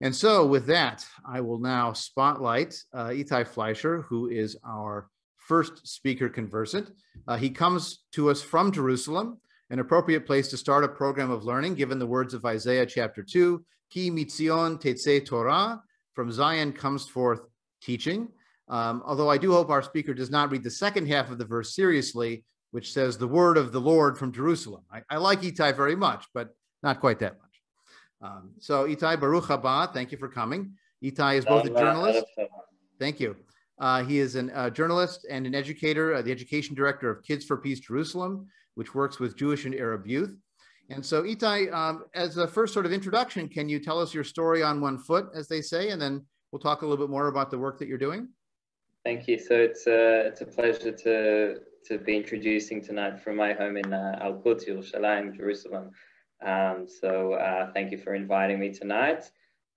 And so with that, I will now spotlight Ittay Flescher, who is our first speaker conversant. He comes to us from Jerusalem, an appropriate place to start a program of learning, given the words of Isaiah chapter 2, Ki mitzion tetzeh Torah, from Zion comes forth teaching. Although I do hope our speaker does not read the second half of the verse seriously, which says the word of the Lord from Jerusalem. I like Ittay very much, but not quite that much. So Ittay, Baruch haba, thank you for coming. Ittay is both a journalist. Thank you. He is a journalist and an educator, the education director of Kids4Peace Jerusalem, which works with Jewish and Arab youth. And so Ittay, as a first sort of introduction, can you tell us your story on one foot, as they say, and then we'll talk a little bit more about the work that you're doing? Thank you. So it's a pleasure to be introducing tonight from my home in Al-Quds, Yerushalayim, Jerusalem. So thank you for inviting me tonight.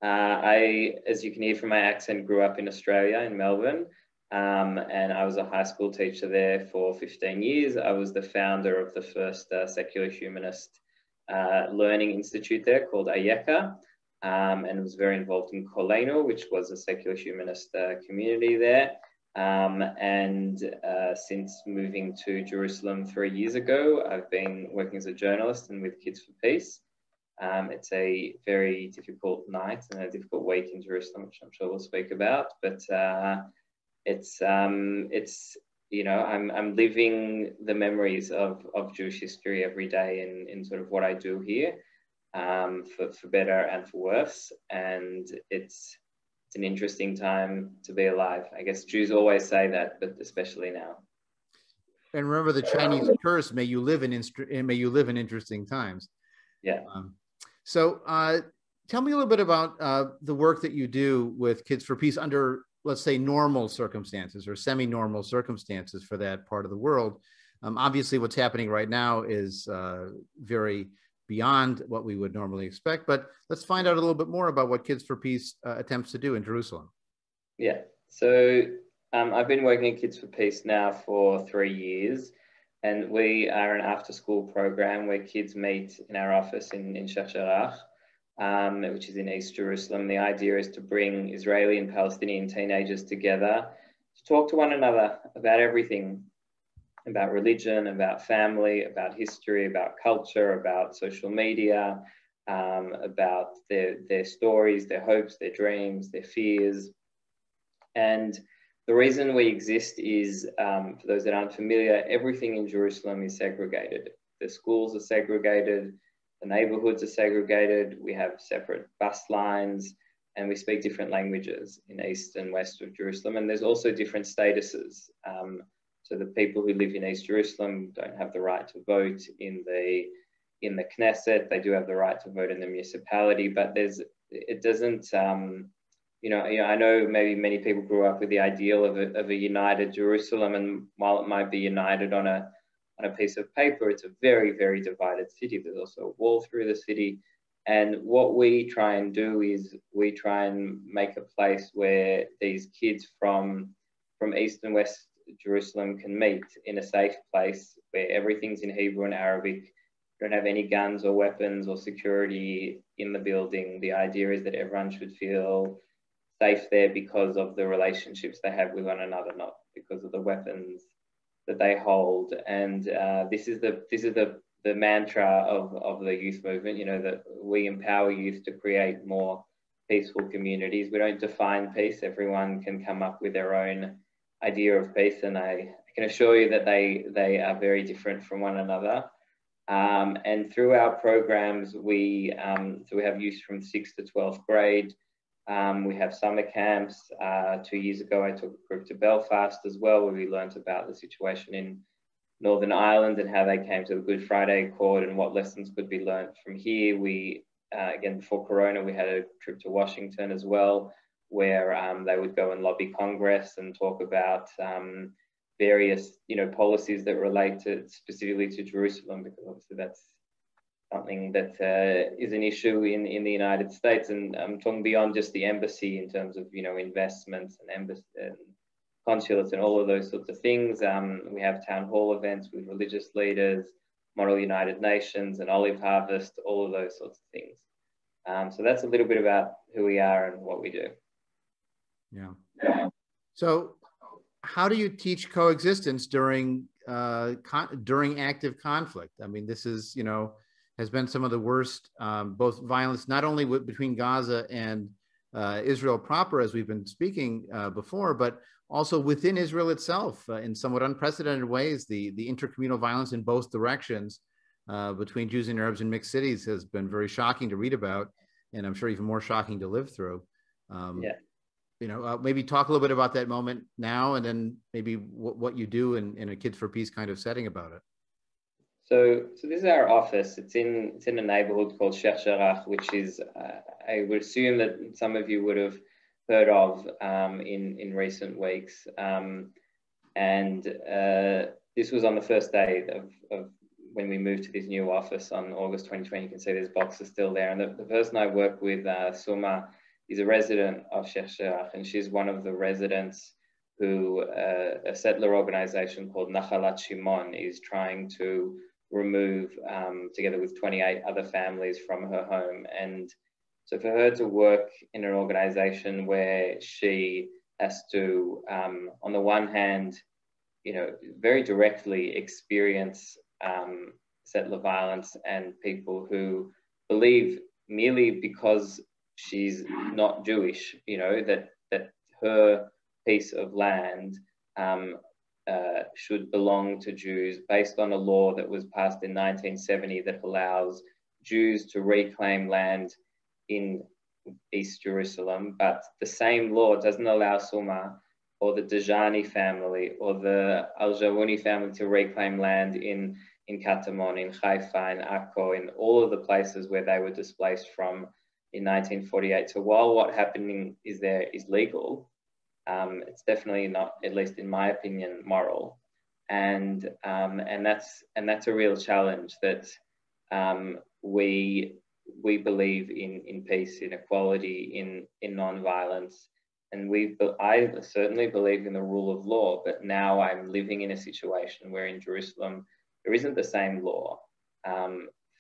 I, as you can hear from my accent, grew up in Australia, in Melbourne, and I was a high school teacher there for 15 years. I was the founder of the first Secular Humanist Learning Institute there called Ayeka, and was very involved in Kolenu, which was a secular humanist community there. Since moving to Jerusalem 3 years ago, I've been working as a journalist and with Kids4Peace. It's a very difficult night and a difficult week in Jerusalem, which I'm sure we'll speak about. But it's you know, I'm living the memories of Jewish history every day in sort of what I do here, for better and for worse. And it's an interesting time to be alive. I guess Jews always say that, but especially now. And remember the Chinese curse: "May you live in interesting times." Yeah. So tell me a little bit about the work that you do with Kids4Peace under, let's say, normal circumstances or semi-normal circumstances for that part of the world. Obviously, what's happening right now is very beyond what we would normally expect, but let's find out a little bit more about what Kids4Peace attempts to do in Jerusalem. Yeah, so I've been working at Kids4Peace now for 3 years, and we are an after-school program where kids meet in our office in Shacharach, which is in East Jerusalem. The idea is to bring Israeli and Palestinian teenagers together to talk to one another about everything, about religion, about family, about history, about culture, about social media, about their stories, their hopes, their dreams, their fears. And the reason we exist is, for those that aren't familiar, everything in Jerusalem is segregated. The schools are segregated, the neighborhoods are segregated, we have separate bus lines, and we speak different languages in east and west of Jerusalem. And there's also different statuses. So the people who live in East Jerusalem don't have the right to vote in the Knesset. They do have the right to vote in the municipality, but it doesn't, you know, I know maybe many people grew up with the ideal of a united Jerusalem, and while it might be united on a piece of paper, it's a very, very divided city. There's also a wall through the city. And what we try and do is we try and make a place where these kids from East and West Jerusalem can meet in a safe place where everything's in Hebrew and Arabic. You don't have any guns or weapons or security in the building. The idea is that everyone should feel safe there because of the relationships they have with one another, not because of the weapons that they hold. And this is the mantra of the youth movement, you know, that we empower youth to create more peaceful communities. We don't define peace. Everyone can come up with their own idea of peace, and I can assure you that they are very different from one another. And through our programs, we have youth from 6th to 12th grade. We have summer camps. 2 years ago, I took a group to Belfast as well, where we learned about the situation in Northern Ireland and how they came to the Good Friday Accord and what lessons could be learned from here. We, again, before Corona, we had a trip to Washington as well, where they would go and lobby Congress and talk about various, you know, policies that relate to specifically to Jerusalem, because obviously that's something that is an issue in the United States. And I'm talking beyond just the embassy in terms of, you know, investments and embassy and consulates and all of those sorts of things. We have town hall events with religious leaders, Model United Nations and Olive Harvest, all of those sorts of things. So that's a little bit about who we are and what we do. Yeah. So how do you teach coexistence during active conflict? I mean, this is, has been some of the worst, both violence, not only between Gaza and Israel proper, as we've been speaking before, but also within Israel itself in somewhat unprecedented ways. The intercommunal violence in both directions between Jews and Arabs in mixed cities has been very shocking to read about, and I'm sure even more shocking to live through. Maybe talk a little bit about that moment now, and then maybe what you do in a Kids4Peace kind of setting about it. So this is our office. It's in a neighborhood called Sheikh which is, I would assume that some of you would have heard of in recent weeks. This was on the first day of when we moved to this new office on August 2020. You can see there's boxes still there. And the person I work with, Suma, is a resident of Sheikh Jarrah, and she's one of the residents who a settler organization called Nachalat Shimon is trying to remove together with 28 other families from her home. And so for her to work in an organization where she has to, on the one hand, very directly experience settler violence and people who believe merely because she's not Jewish, that her piece of land should belong to Jews based on a law that was passed in 1970 that allows Jews to reclaim land in East Jerusalem, but the same law doesn't allow Suma or the Dajani family or the Al-Jawuni family to reclaim land in Katamon, in Haifa, in Akko, in all of the places where they were displaced from in 1948. So while what happening is there is legal, it's definitely not, at least in my opinion, moral, and that's a real challenge. That we believe in peace, in equality, in non-violence, and I certainly believe in the rule of law. But now I'm living in a situation where in Jerusalem there isn't the same law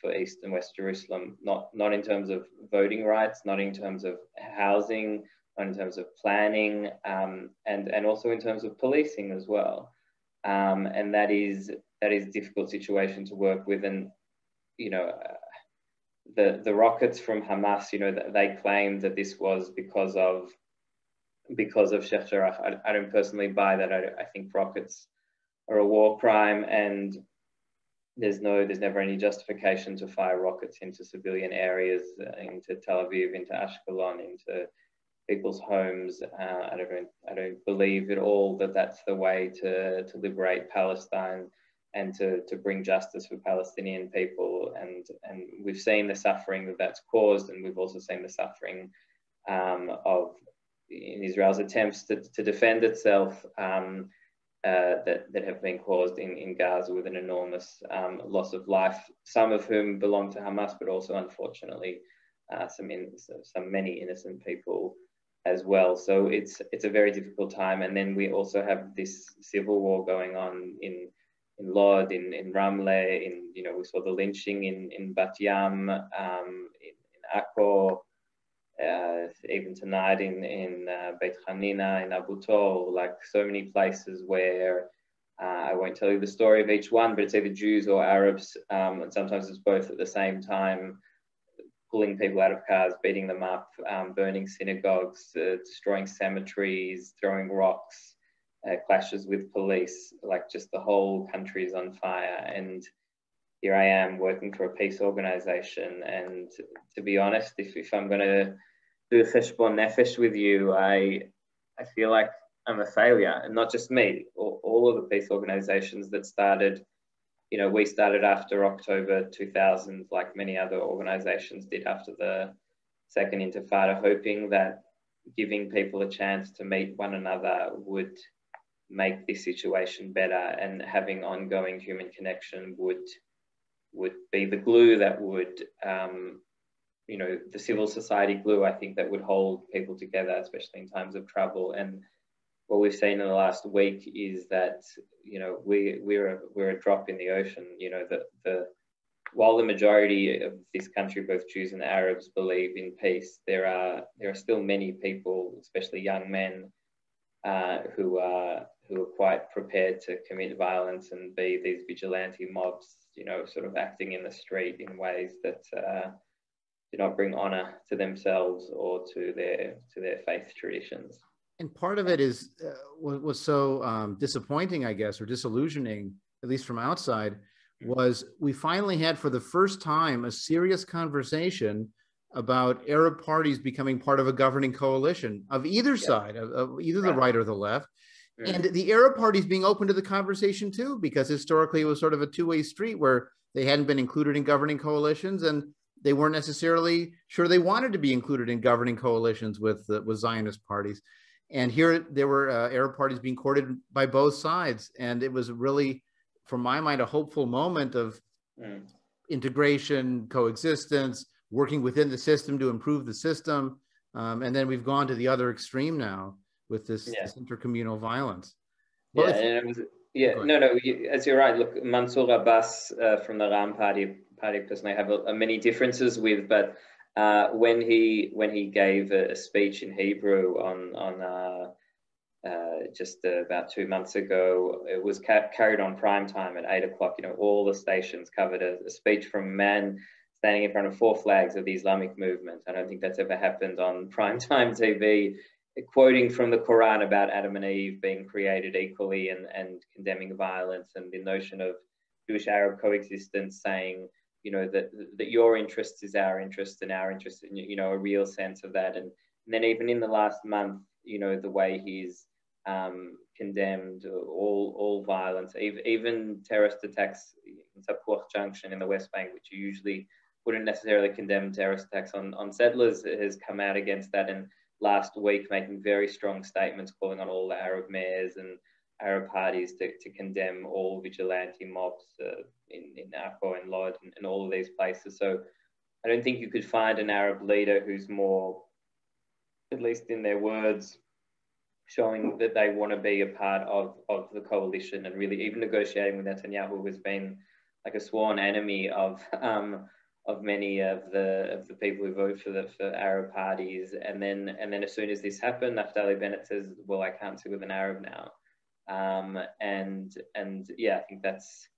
for East and West Jerusalem, not in terms of voting rights, not in terms of housing, in terms of planning, and also in terms of policing as well. And that is a difficult situation to work with. And, the rockets from Hamas, they claim that this was because of Sheikh Jarrah. I don't personally buy that. I think rockets are a war crime, and there's never any justification to fire rockets into civilian areas, into Tel Aviv, into Ashkelon, into people's homes. I don't believe at all that that's the way to liberate Palestine and to bring justice for Palestinian people. And we've seen the suffering that's caused, and we've also seen the suffering in Israel's attempts to defend itself that have been caused in Gaza, with an enormous loss of life, some of whom belong to Hamas, but also unfortunately many innocent people as well. So it's a very difficult time. And then we also have this civil war going on in Lod, in Ramle, we saw the lynching in Bat Yam, in Akko, even tonight in Beit Hanina, in Abu Tol, like so many places where I won't tell you the story of each one, but it's either Jews or Arabs, and sometimes it's both at the same time, pulling people out of cars, beating them up, burning synagogues, destroying cemeteries, throwing rocks, clashes with police, like just the whole country is on fire. And here I am working for a peace organization. And to be honest, if I'm going to do a cheshbon nefesh with you, I feel like I'm a failure, and not just me, all of the peace organizations that started. We started after October 2000, like many other organizations did after the Second Intifada, hoping that giving people a chance to meet one another would make this situation better, and having ongoing human connection would be the glue that would, the civil society glue, I think, that would hold people together, especially in times of trouble. And what we've seen in the last week is that, we're a drop in the ocean. The while the majority of this country, both Jews and Arabs, believe in peace, there are still many people, especially young men, who are quite prepared to commit violence and be these vigilante mobs, sort of acting in the street in ways that do not bring honor to themselves or to their faith traditions. And part of it is was so disappointing, I guess, or disillusioning, at least from outside, was we finally had for the first time a serious conversation about Arab parties becoming part of a governing coalition of either side, of either the right or the left. And the Arab parties being open to the conversation too, because historically it was sort of a two-way street where they hadn't been included in governing coalitions and they weren't necessarily sure they wanted to be included in governing coalitions with Zionist parties. And here there were Arab parties being courted by both sides. And it was really, from my mind, a hopeful moment of integration, coexistence, working within the system to improve the system. And then we've gone to the other extreme now with this intercommunal violence. Well, as you're right. Look, Mansour Abbas from the Ram party personally I have many differences with, but when he gave a speech in Hebrew on just about 2 months ago, it was carried on prime time at 8 o'clock. All the stations covered a speech from a man standing in front of 4 flags of the Islamic movement. I don't think that's ever happened on primetime TV, quoting from the Quran about Adam and Eve being created equally and condemning violence and the notion of Jewish-Arab coexistence, saying, that your interest is our interest and our interest, in, a real sense of that. And then even in the last month, the way he's condemned all violence, even terrorist attacks in Tapuach Junction in the West Bank, which you usually wouldn't necessarily condemn terrorist attacks on settlers, has come out against that. And last week, making very strong statements, calling on all the Arab mayors and Arab parties to condemn all vigilante mobs in Akko and Lod and all of these places. So I don't think you could find an Arab leader who's more, at least in their words, showing that they want to be a part of the coalition and really even negotiating with Netanyahu, who has been like a sworn enemy of many of the people who vote for Arab parties. And then as soon as this happened, Naftali Bennett says, well, I can't sit with an Arab now. And I think that's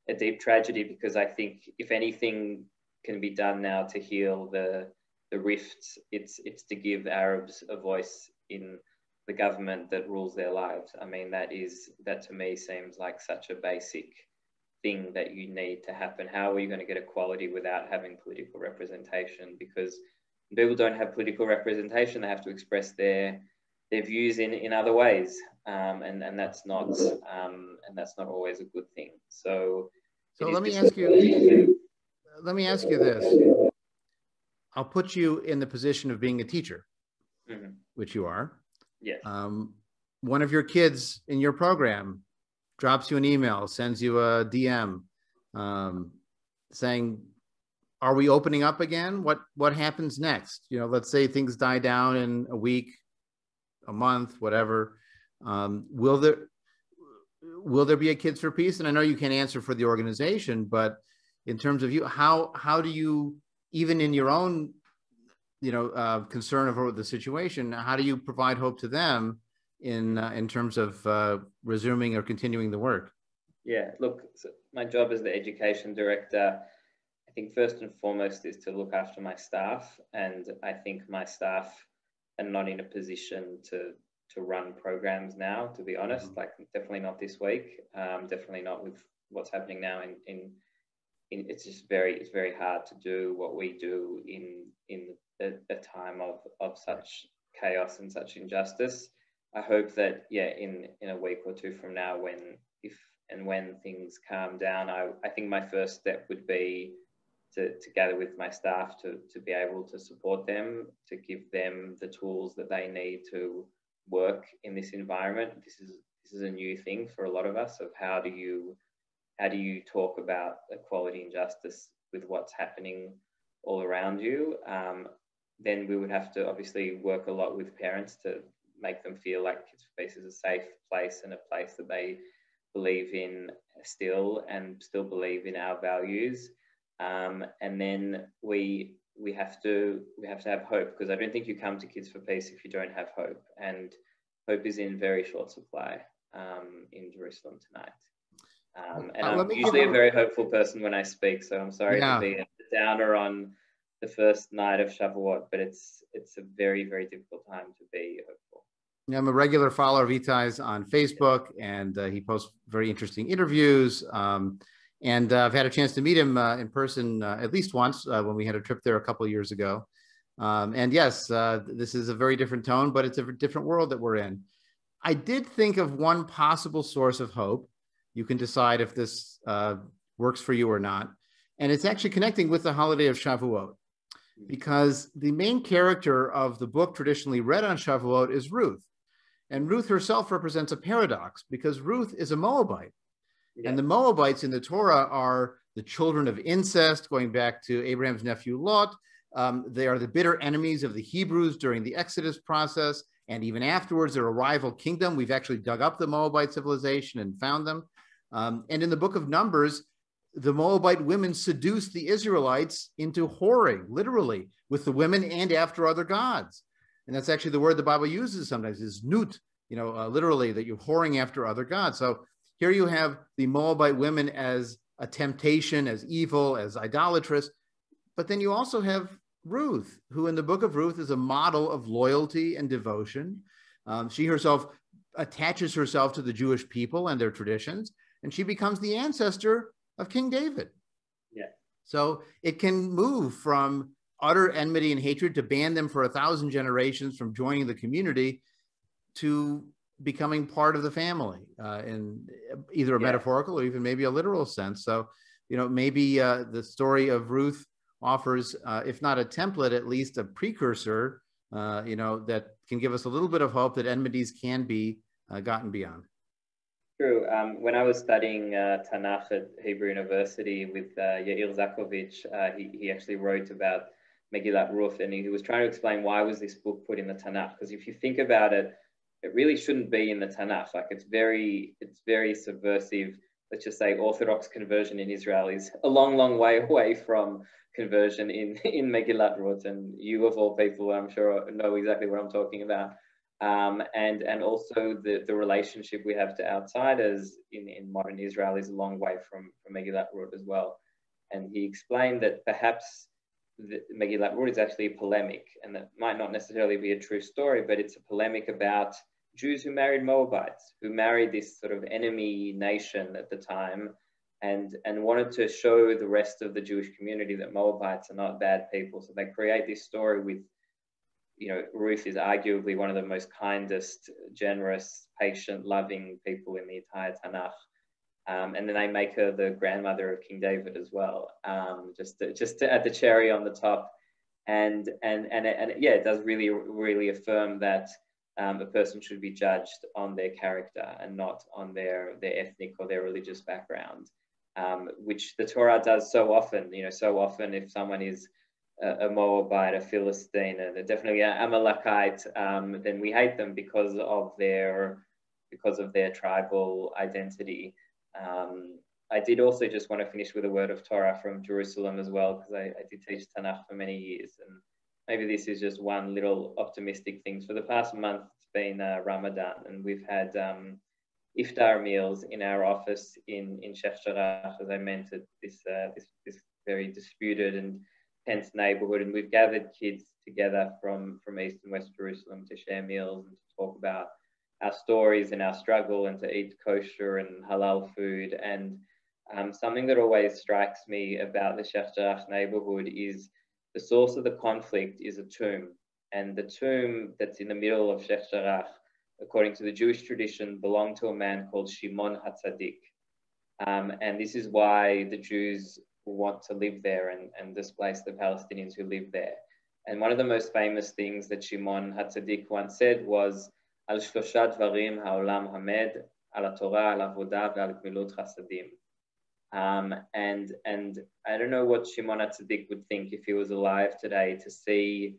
a deep tragedy, because I think if anything can be done now to heal the rifts, it's to give Arabs a voice in the government that rules their lives. I mean, that to me seems like such a basic thing that you need to happen. How are you going to get equality without having political representation? Because people don't have political representation, they have to express their views in other ways, and that's not always a good thing. So let me ask you this. I'll put you in the position of being a teacher, which you are. Yes. One of your kids in your program drops you an email, sends you a DM, saying, "Are we opening up again? What happens next? Let's say things die down in a week, a month, whatever. Will there be a Kids4Peace?" And I know you can't answer for the organization, but in terms of you, how do you, even in your own concern over the situation, how do you provide hope to them in terms of resuming or continuing the work? Yeah, look, so my job as the education director, I think first and foremost is to look after my staff, and I think my staff are not in a position to run programs now, to be honest. Like, definitely not this week, definitely not with what's happening now in it's just it's very hard to do what we do in a time of such chaos and such injustice. I hope that in a week or two from now, when things calm down, I think my first step would be to gather with my staff to be able to support them, to give them the tools that they need to work in this environment. This is a new thing for a lot of us, of how do you talk about equality and justice with what's happening all around you. Then we would have to obviously work a lot with parents to make them feel like Kids4Peace is a safe place and a place that they believe in still, and still believe in our values. And then we have to have hope, because I don't think you come to Kids for Peace if you don't have hope, and hope is in very short supply in Jerusalem tonight. And I'm usually a very hopeful person when I speak, so I'm sorry to be a downer on the first night of Shavuot, but it's a very, very difficult time to be hopeful. Yeah, I'm a regular follower of Ittay's on Facebook, and he posts very interesting interviews. And I've had a chance to meet him in person at least once when we had a trip there a couple of years ago. And yes, this is a very different tone, but it's a different world that we're in. I did think of one possible source of hope. You can decide if this works for you or not. And it's actually connecting with the holiday of Shavuot, because the main character of the book traditionally read on Shavuot is Ruth. And Ruth herself represents a paradox, because Ruth is a Moabite. Yeah. And the Moabites in the Torah are the children of incest, going back to Abraham's nephew Lot. They are the bitter enemies of the Hebrews during the Exodus process. And even afterwards, they're a rival kingdom. We've actually dug up the Moabite civilization and found them. And in the book of Numbers, the Moabite women seduced the Israelites into whoring, literally, with the women and after other gods. And that's actually the word the Bible uses sometimes, is nut, literally, that you're whoring after other gods. So here you have the Moabite women as a temptation, as evil, as idolatrous. But then you also have Ruth, who in the book of Ruth is a model of loyalty and devotion. She herself attaches herself to the Jewish people and their traditions, and she becomes the ancestor of King David. Yeah. So it can move from utter enmity and hatred to ban them for 1,000 generations from joining the community to becoming part of the family in either a metaphorical or even maybe a literal sense. So, maybe the story of Ruth offers, if not a template, at least a precursor, that can give us a little bit of hope that enmities can be gotten beyond. True. When I was studying Tanakh at Hebrew University with Yair Zakovich, he actually wrote about Megillat Ruth, and he was trying to explain why was this book put in the Tanakh. Because if you think about it, it really shouldn't be in the Tanakh. Like it's very subversive. Let's just say Orthodox conversion in Israel is a long, long way away from conversion in Megillat Ruth. And you of all people, I'm sure, know exactly what I'm talking about. And also the relationship we have to outsiders in modern Israel is a long way from Megillat Ruth as well. And he explained that perhaps Megillat Ruth is actually a polemic, and that might not necessarily be a true story, but it's a polemic about Jews who married Moabites, who married this sort of enemy nation at the time, and wanted to show the rest of the Jewish community that Moabites are not bad people. So they create this story with, Ruth is arguably one of the most kindest, generous, patient, loving people in the entire Tanakh. And then they make her the grandmother of King David as well, just to add the cherry on the top. And it does really, really affirm that a person should be judged on their character and not on their ethnic or their religious background, which the Torah does so often. So often if someone is a Moabite, a Philistine, and definitely an Amalekite, then we hate them because of their tribal identity. I did also just want to finish with a word of Torah from Jerusalem as well, because I did teach Tanakh for many years, and maybe this is just one little optimistic thing. For the past month, it's been Ramadan, and we've had iftar meals in our office in Sheikh Jarrah, as I mentioned, this very disputed and tense neighborhood, and we've gathered kids together from East and West Jerusalem to share meals and to talk about our stories and our struggle and to eat kosher and halal food. And something that always strikes me about the Sheikh Jarrah neighborhood is the source of the conflict is a tomb. And the tomb that's in the middle of Sheikh Jarrah, according to the Jewish tradition, belonged to a man called Shimon HaTzadik. And this is why the Jews want to live there and displace the Palestinians who live there. And one of the most famous things that Shimon HaTzadik once said was, Al shlosha dvarim ha'olam hamed, al Torah, al avodah, ve'al gmilut chasadim. And I don't know what Shimon HaTzadik would think if he was alive today to see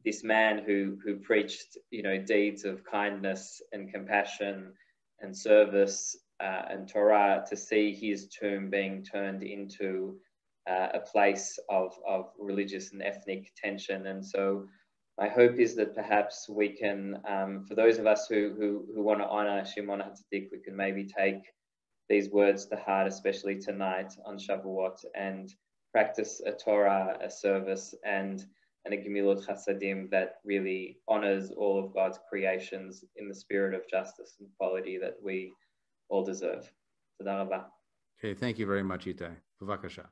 this man who preached, deeds of kindness and compassion and service and Torah, to see his tomb being turned into a place of religious and ethnic tension. And so my hope is that perhaps we can, for those of us who want to honor Shimon HaTzadik, we can maybe take these words to heart, especially tonight on Shavuot, and practice a Torah, a service, and a Gemilut Chasadim that really honors all of God's creations in the spirit of justice and equality that we all deserve. Toda rabah. Okay, thank you very much, Ittay. Bavakasha.